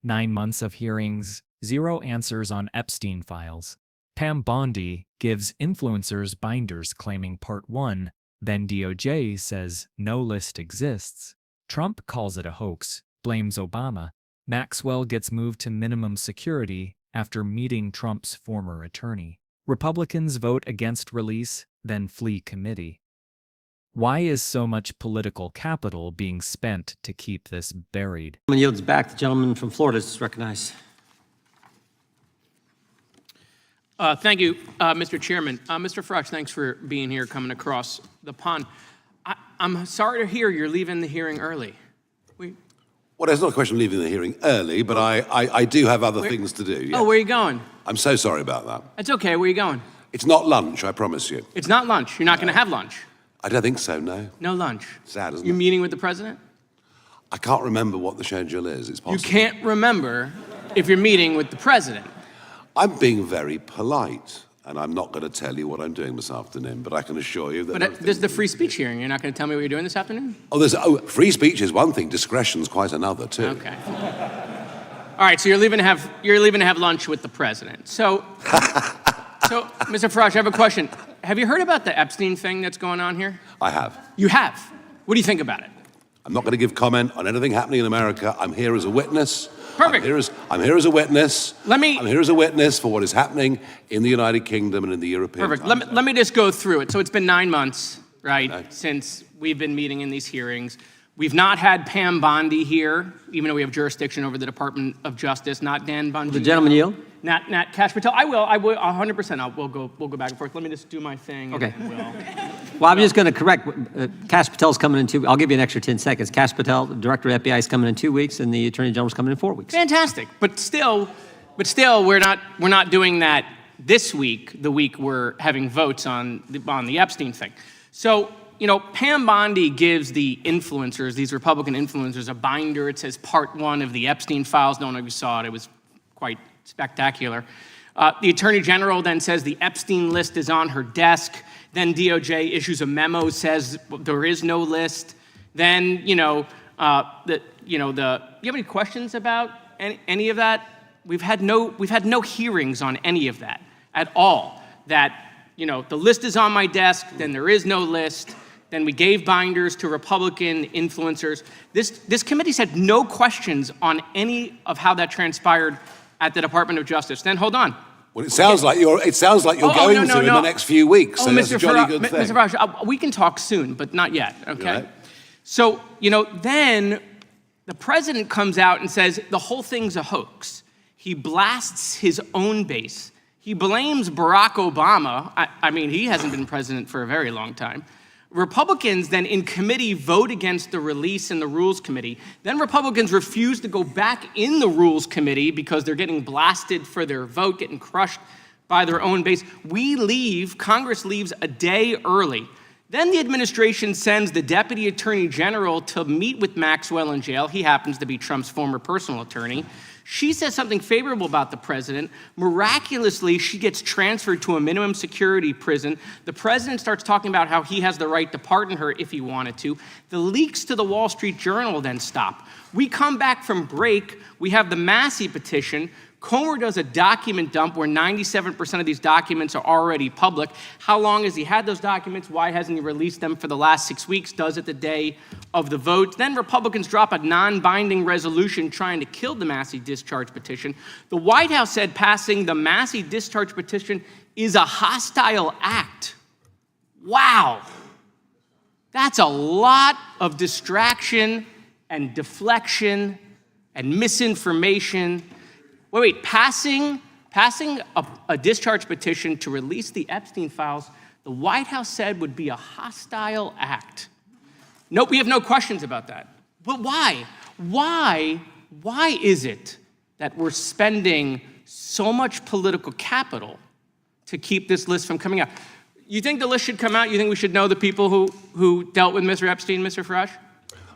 9 months of hearings, 0 answers on Epstein files. Pam Bondi gives influencers binders claiming Part 1, then DOJ says no list exists. Trump calls it a hoax, blames Obama. Maxwell gets moved to minimum security after meeting Trump's former attorney. Republicans vote against release, then flee committee. Why is so much political capital being spent to keep this buried? Yields back. The gentleman from Florida is recognized. Thank you, Mr. Chairman. Mr. Frosch, thanks for being here, coming across the pond. I'm sorry to hear you're leaving the hearing early. Well, it's not a question of leaving the hearing early, but I do have other things to do. Yes. Oh, where are you going? I'm so sorry about that. It's okay. Where are you going? It's not lunch, I promise you. It's not lunch. You're not going to have lunch. I don't think so, no. No lunch. Sad, isn't it? You're meeting with the president? I can't remember what the schedule is. It's possible. You can't remember if you're meeting with the president. I'm being very polite, and I'm not going to tell you what I'm doing this afternoon, but I can assure you that... But there's the free speech hearing. You're not going to tell me what you're doing this afternoon? Free speech is one thing. Discretion's quite another, too. Okay. All right, so you're leaving to have lunch with the president. So, Mr. Frosch, I have a question. Have you heard about the Epstein thing that's going on here? I have. You have? What do you think about it? I'm not going to give comment on anything happening in America. I'm here as a witness. Perfect. I'm here as a witness. I'm here as a witness for what is happening in the United Kingdom and in the European Perfect. time zone. Let me just go through it. So it's been 9 months, right, since we've been meeting in these hearings. We've not had Pam Bondi here, even though we have jurisdiction over the Department of Justice, not Dan Bungie. The gentleman yield. Nat Cash Patel. I will 100%. We'll go back and forth. Let me just do my thing. Okay. Well, I'm just going to correct. Cash Patel's coming in 2. I'll give you an extra 10 seconds. Cash Patel, the director of FBI, is coming in 2 weeks, and the Attorney General's coming in 4 weeks. Fantastic. But still, we're not doing that this week. The week we're having votes on the Epstein thing. So, Pam Bondi gives the influencers, these Republican influencers, a binder. It says Part 1 of the Epstein files. Don't know if you saw it. It was quite spectacular. The Attorney General then says the Epstein list is on her desk. Then DOJ issues a memo, says there is no list. Then, you have any questions about any of that? We've had no hearings on any of that at all. That, the list is on my desk, then there is no list. Then we gave binders to Republican influencers. This committee's had no questions on any of how that transpired at the Department of Justice. Then hold on. Well, it sounds like you're going to in the next few weeks. So that's a jolly good thing. Mr. Frosch, we can talk soon, but not yet. Okay. Right. So then the president comes out and says the whole thing's a hoax. He blasts his own base. He blames Barack Obama. I mean, he hasn't been president for a very long time. Republicans then in committee vote against the release in the Rules Committee. Then Republicans refuse to go back in the Rules Committee because they're getting blasted for their vote, getting crushed by their own base. Congress leaves a day early. Then the administration sends the Deputy Attorney General to meet with Maxwell in jail. He happens to be Trump's former personal attorney. She says something favorable about the president. Miraculously, she gets transferred to a minimum security prison. The president starts talking about how he has the right to pardon her if he wanted to. The leaks to the Wall Street Journal then stop. We come back from break. We have the Massey petition. Comer does a document dump where 97% of these documents are already public. How long has he had those documents? Why hasn't he released them for the last 6 weeks? Does it the day of the vote. Then Republicans drop a non-binding resolution trying to kill the Massey discharge petition. The White House said passing the Massey discharge petition is a hostile act. Wow. That's a lot of distraction and deflection and misinformation. Wait, passing a discharge petition to release the Epstein files, the White House said would be a hostile act. Nope, we have no questions about that. But why? Why is it that we're spending so much political capital to keep this list from coming out? You think the list should come out? You think we should know the people who dealt with Mr. Epstein, Mr. Frosch?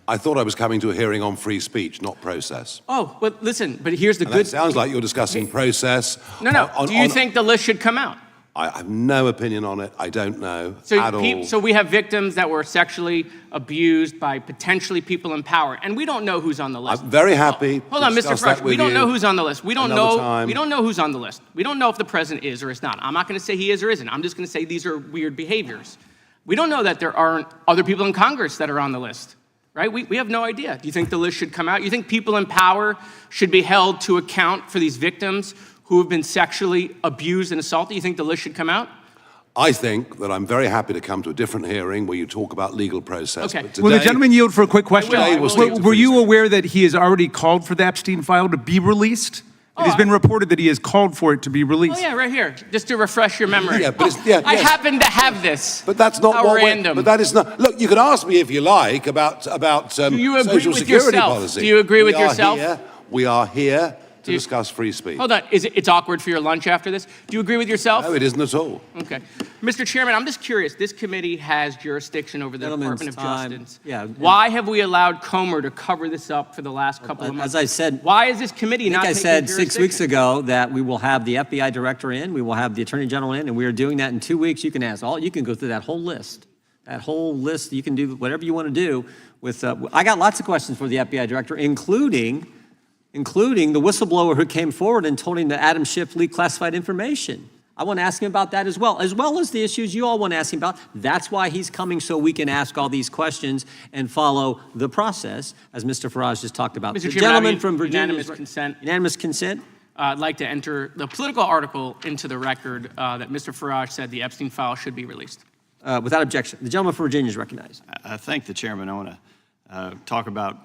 I thought I was coming to a hearing on free speech, not process. Oh, well, listen, but here's the And good... It sounds like you're discussing process. No. Do you think the list should come out? I have no opinion on it. I don't know So, at all. so we have victims that were sexually abused by potentially people in power, and we don't know who's on the list. I'm very happy. Hold on, to Mr. discuss Fresh. that We with don't you know who's on the list. We don't another know. time. We don't know who's on the list. We don't know if the president is or is not. I'm not going to say he is or isn't. I'm just going to say these are weird behaviors. We don't know that there aren't other people in Congress that are on the list, right? We have no idea. Do you think the list should come out? You think people in power should be held to account for these victims who have been sexually abused and assaulted? You think the list should come out? I think that I'm very happy to come to a different hearing where you talk about legal process. Okay. But Will the today- gentleman yield for a quick question? I will yield to Were you freeze. aware that he has already called for the Epstein file to be released? It has been reported that he has called for it to be released. Oh yeah, right here, just to refresh your memory. Yeah, but it's- yeah, I yes. happen to have this. But that's not How what random. But that is not. Look, you can ask me if you like about Do you agree social with security yourself? policy. Do you agree with We are yourself? here- we are here to you- discuss free speech. Hold on, it's awkward for your lunch after this? Do you agree with yourself? No, it isn't at all. Okay. Mr. Chairman, I'm just curious. This committee has jurisdiction over the Gentleman's Department of time. Justice. Yeah. Why have we allowed Comer to cover this up for the last couple of months? As I said, Why is this committee not I taking said 6 weeks jurisdiction? ago that we will have the FBI director in, we will have the attorney general in, and we are doing that in 2 weeks. You can ask you can go through that whole list. That whole list, you can do whatever you want to do with, I got lots of questions for the FBI director, including the whistleblower who came forward and told him that Adam Schiff leaked classified information. I want to ask him about that as well as the issues you all want to ask him about. That's why he's coming, so we can ask all these questions and follow the process, as Mr. Farage just talked about. Mr. The Chairman, gentleman I mean, from Virginia. unanimous consent. Unanimous consent? I'd like to enter the political article into the record that Mr. Farage said the Epstein file should be released. Without objection. The gentleman from Virginia is recognized. I thank the chairman. I want to talk about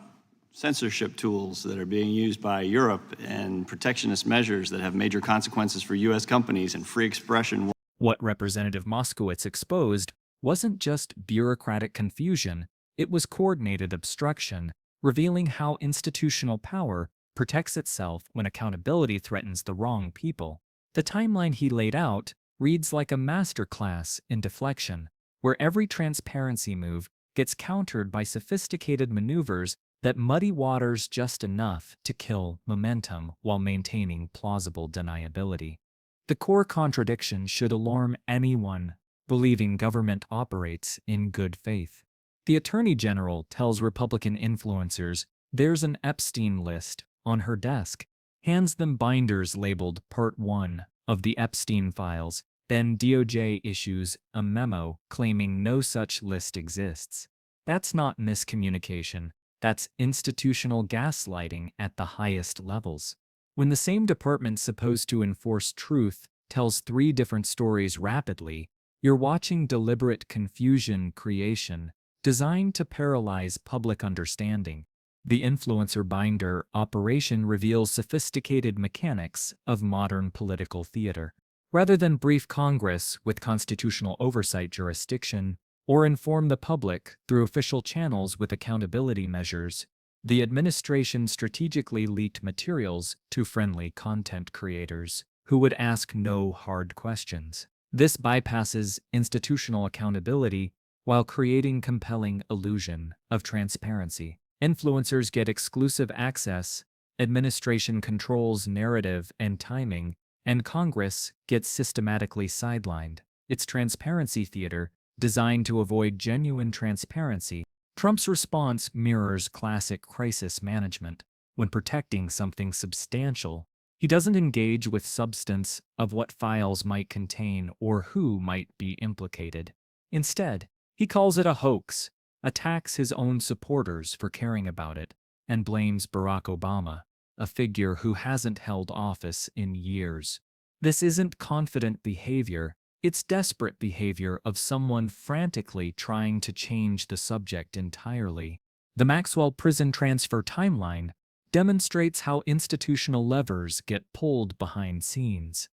censorship tools that are being used by Europe and protectionist measures that have major consequences for U.S. companies and free expression. What Representative Moskowitz exposed wasn't just bureaucratic confusion, it was coordinated obstruction, revealing how institutional power protects itself when accountability threatens the wrong people. The timeline he laid out reads like a masterclass in deflection, where every transparency move gets countered by sophisticated maneuvers that muddy waters just enough to kill momentum while maintaining plausible deniability. The core contradiction should alarm anyone believing government operates in good faith. The Attorney General tells Republican influencers there's an Epstein list on her desk, hands them binders labeled Part 1 of the Epstein files, then DOJ issues a memo claiming no such list exists. That's not miscommunication. That's institutional gaslighting at the highest levels. When the same department supposed to enforce truth tells 3 different stories rapidly, you're watching deliberate confusion creation designed to paralyze public understanding. The influencer binder operation reveals sophisticated mechanics of modern political theater. Rather than brief Congress with constitutional oversight jurisdiction, or inform the public through official channels with accountability measures, the administration strategically leaked materials to friendly content creators who would ask no hard questions. This bypasses institutional accountability while creating compelling illusion of transparency. Influencers get exclusive access, administration controls narrative and timing, and Congress gets systematically sidelined. It's transparency theater designed to avoid genuine transparency. Trump's response mirrors classic crisis management. When protecting something substantial, he doesn't engage with substance of what files might contain or who might be implicated. Instead, he calls it a hoax, attacks his own supporters for caring about it, and blames Barack Obama, a figure who hasn't held office in years. This isn't confident behavior. It's desperate behavior of someone frantically trying to change the subject entirely. The Maxwell prison transfer timeline demonstrates how institutional levers get pulled behind scenes.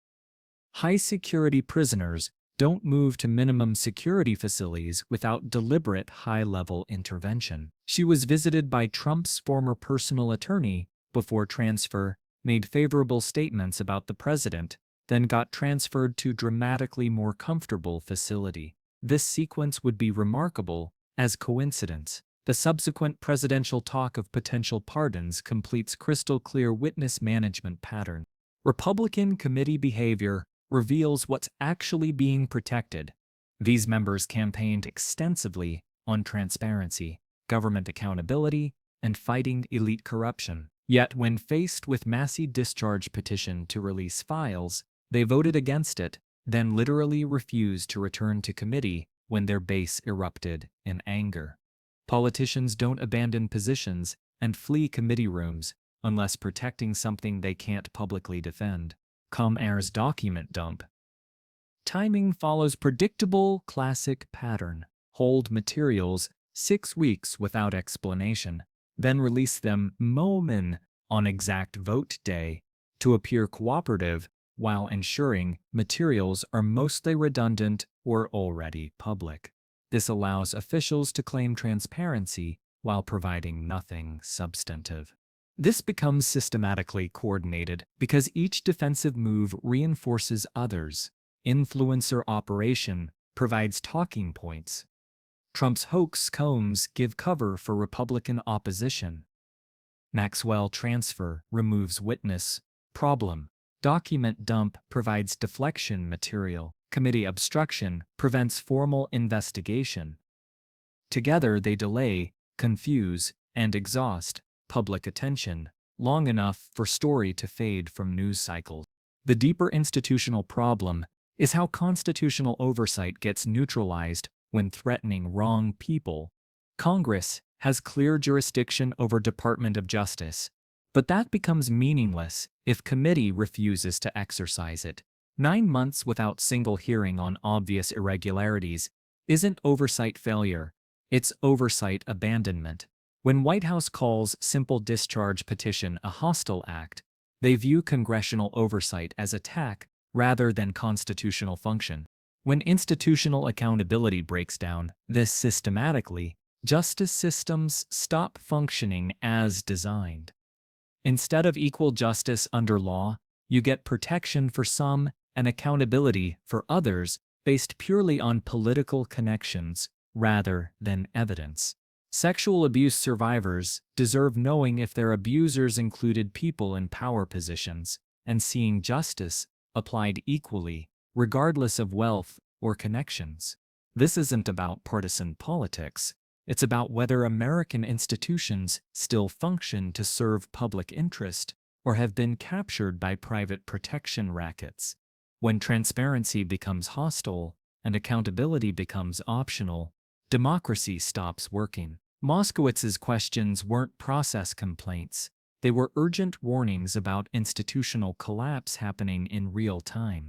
High-security prisoners don't move to minimum security facilities without deliberate high-level intervention. She was visited by Trump's former personal attorney before transfer, made favorable statements about the president, then got transferred to dramatically more comfortable facility. This sequence would be remarkable as coincidence. The subsequent presidential talk of potential pardons completes crystal clear witness management pattern. Republican committee behavior reveals what's actually being protected. These members campaigned extensively on transparency, government accountability, and fighting elite corruption. Yet when faced with massive discharge petition to release files, they voted against it, then literally refused to return to committee when their base erupted in anger. Politicians don't abandon positions and flee committee rooms unless protecting something they can't publicly defend. Com-Air's document dump. Timing follows predictable classic pattern. Hold materials 6 weeks without explanation, then release them moment on exact vote day to appear cooperative while ensuring materials are mostly redundant or already public. This allows officials to claim transparency while providing nothing substantive. This becomes systematically coordinated because each defensive move reinforces others. Influencer operation provides talking points. Trump's hoax combs give cover for Republican opposition. Maxwell transfer removes witness problem. Document dump provides deflection material. Committee obstruction prevents formal investigation. Together they delay, confuse, and exhaust public attention long enough for story to fade from news cycles. The deeper institutional problem is how constitutional oversight gets neutralized when threatening wrong people. Congress has clear jurisdiction over Department of Justice, but that becomes meaningless if committee refuses to exercise it. 9 months without single hearing on obvious irregularities isn't oversight failure, it's oversight abandonment. When White House calls simple discharge petition a hostile act, they view congressional oversight as attack rather than constitutional function. When institutional accountability breaks down this systematically, justice systems stop functioning as designed. Instead of equal justice under law, you get protection for some and accountability for others based purely on political connections rather than evidence. Sexual abuse survivors deserve knowing if their abusers included people in power positions and seeing justice applied equally, regardless of wealth or connections. This isn't about partisan politics. It's about whether American institutions still function to serve public interest or have been captured by private protection rackets. When transparency becomes hostile and accountability becomes optional, democracy stops working. Moskowitz's questions weren't process complaints. They were urgent warnings about institutional collapse happening in real time.